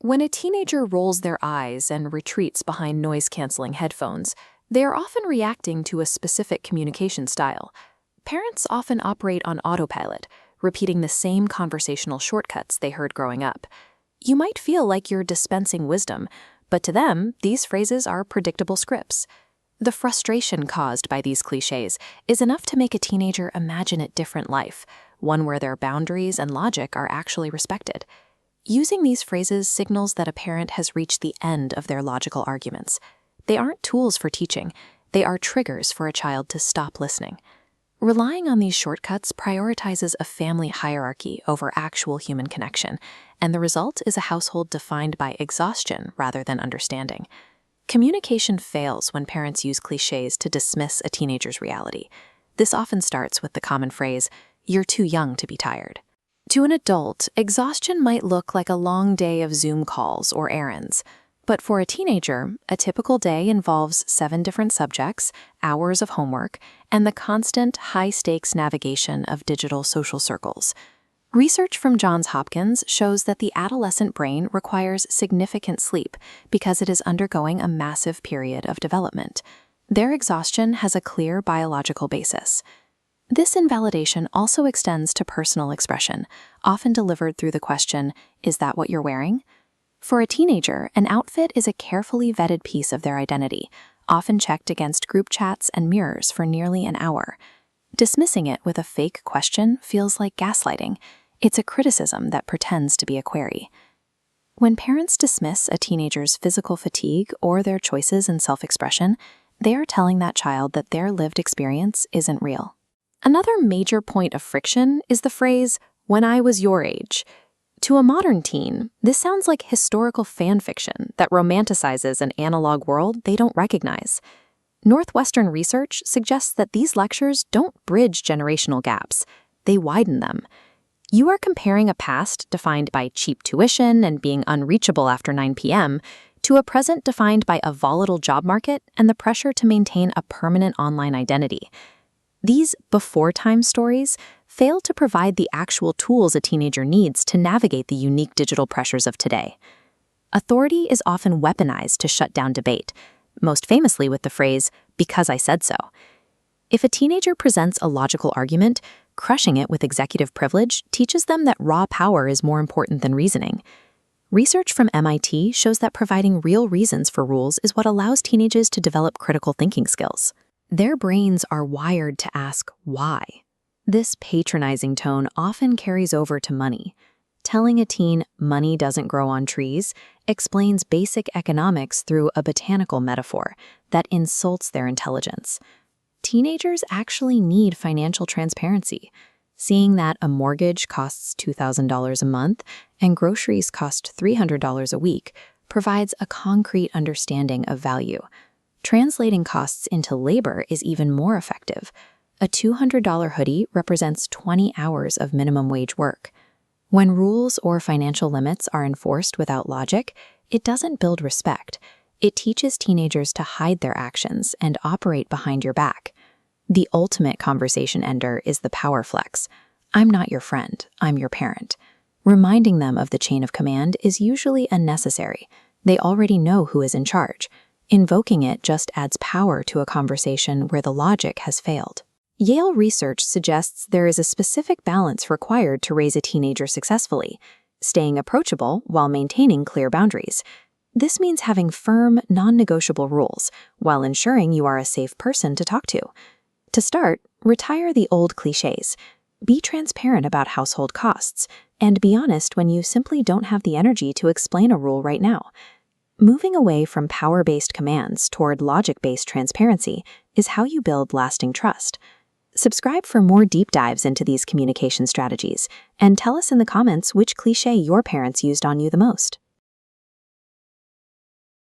When a teenager rolls their eyes and retreats behind noise-canceling headphones, they are often reacting to a specific communication style. Parents often operate on autopilot, repeating the same conversational shortcuts they heard growing up. You might feel like you're dispensing wisdom, but to them, these phrases are predictable scripts. The frustration caused by these cliches is enough to make a teenager imagine a different life, one where their boundaries and logic are actually respected. Using these phrases signals that a parent has reached the end of their logical arguments. They aren't tools for teaching, they are triggers for a child to stop listening. Relying on these shortcuts prioritizes a family hierarchy over actual human connection, and the result is a household defined by exhaustion rather than understanding. Communication fails when parents use cliches to dismiss a teenager's reality. This often starts with the common phrase, "You're too young to be tired." To an adult, exhaustion might look like a long day of Zoom calls or errands. But for a teenager, a typical day involves 7 different subjects, hours of homework, and the constant, high-stakes navigation of digital social circles. Research from Johns Hopkins shows that the adolescent brain requires significant sleep because it is undergoing a massive period of development. Their exhaustion has a clear biological basis. This invalidation also extends to personal expression, often delivered through the question, "Is that what you're wearing?" For a teenager, an outfit is a carefully vetted piece of their identity, often checked against group chats and mirrors for nearly an hour. Dismissing it with a fake question feels like gaslighting. It's a criticism that pretends to be a query. When parents dismiss a teenager's physical fatigue or their choices in self-expression, they are telling that child that their lived experience isn't real. Another major point of friction is the phrase, "when I was your age." To a modern teen, this sounds like historical fanfiction that romanticizes an analog world they don't recognize. Northwestern research suggests that these lectures don't bridge generational gaps, they widen them. You are comparing a past defined by cheap tuition and being unreachable after 9 p.m. to a present defined by a volatile job market and the pressure to maintain a permanent online identity. These before-time stories fail to provide the actual tools a teenager needs to navigate the unique digital pressures of today. Authority is often weaponized to shut down debate, most famously with the phrase, "because I said so." If a teenager presents a logical argument, crushing it with executive privilege teaches them that raw power is more important than reasoning. Research from MIT shows that providing real reasons for rules is what allows teenagers to develop critical thinking skills. Their brains are wired to ask why. This patronizing tone often carries over to money. Telling a teen money doesn't grow on trees explains basic economics through a botanical metaphor that insults their intelligence. Teenagers actually need financial transparency. Seeing that a mortgage costs $2,000 a month and groceries cost $300 a week provides a concrete understanding of value. Translating costs into labor is even more effective. A $200 hoodie represents 20 hours of minimum wage work. When rules or financial limits are enforced without logic, it doesn't build respect. It teaches teenagers to hide their actions and operate behind your back. The ultimate conversation ender is the power flex. "I'm not your friend, I'm your parent." Reminding them of the chain of command is usually unnecessary. They already know who is in charge. Invoking it just adds power to a conversation where the logic has failed. Yale research suggests there is a specific balance required to raise a teenager successfully, staying approachable while maintaining clear boundaries. This means having firm, non-negotiable rules while ensuring you are a safe person to talk to. To start, retire the old cliches. Be transparent about household costs, and be honest when you simply don't have the energy to explain a rule right now. Moving away from power-based commands toward logic-based transparency is how you build lasting trust. Subscribe for more deep dives into these communication strategies, and tell us in the comments which cliché your parents used on you the most.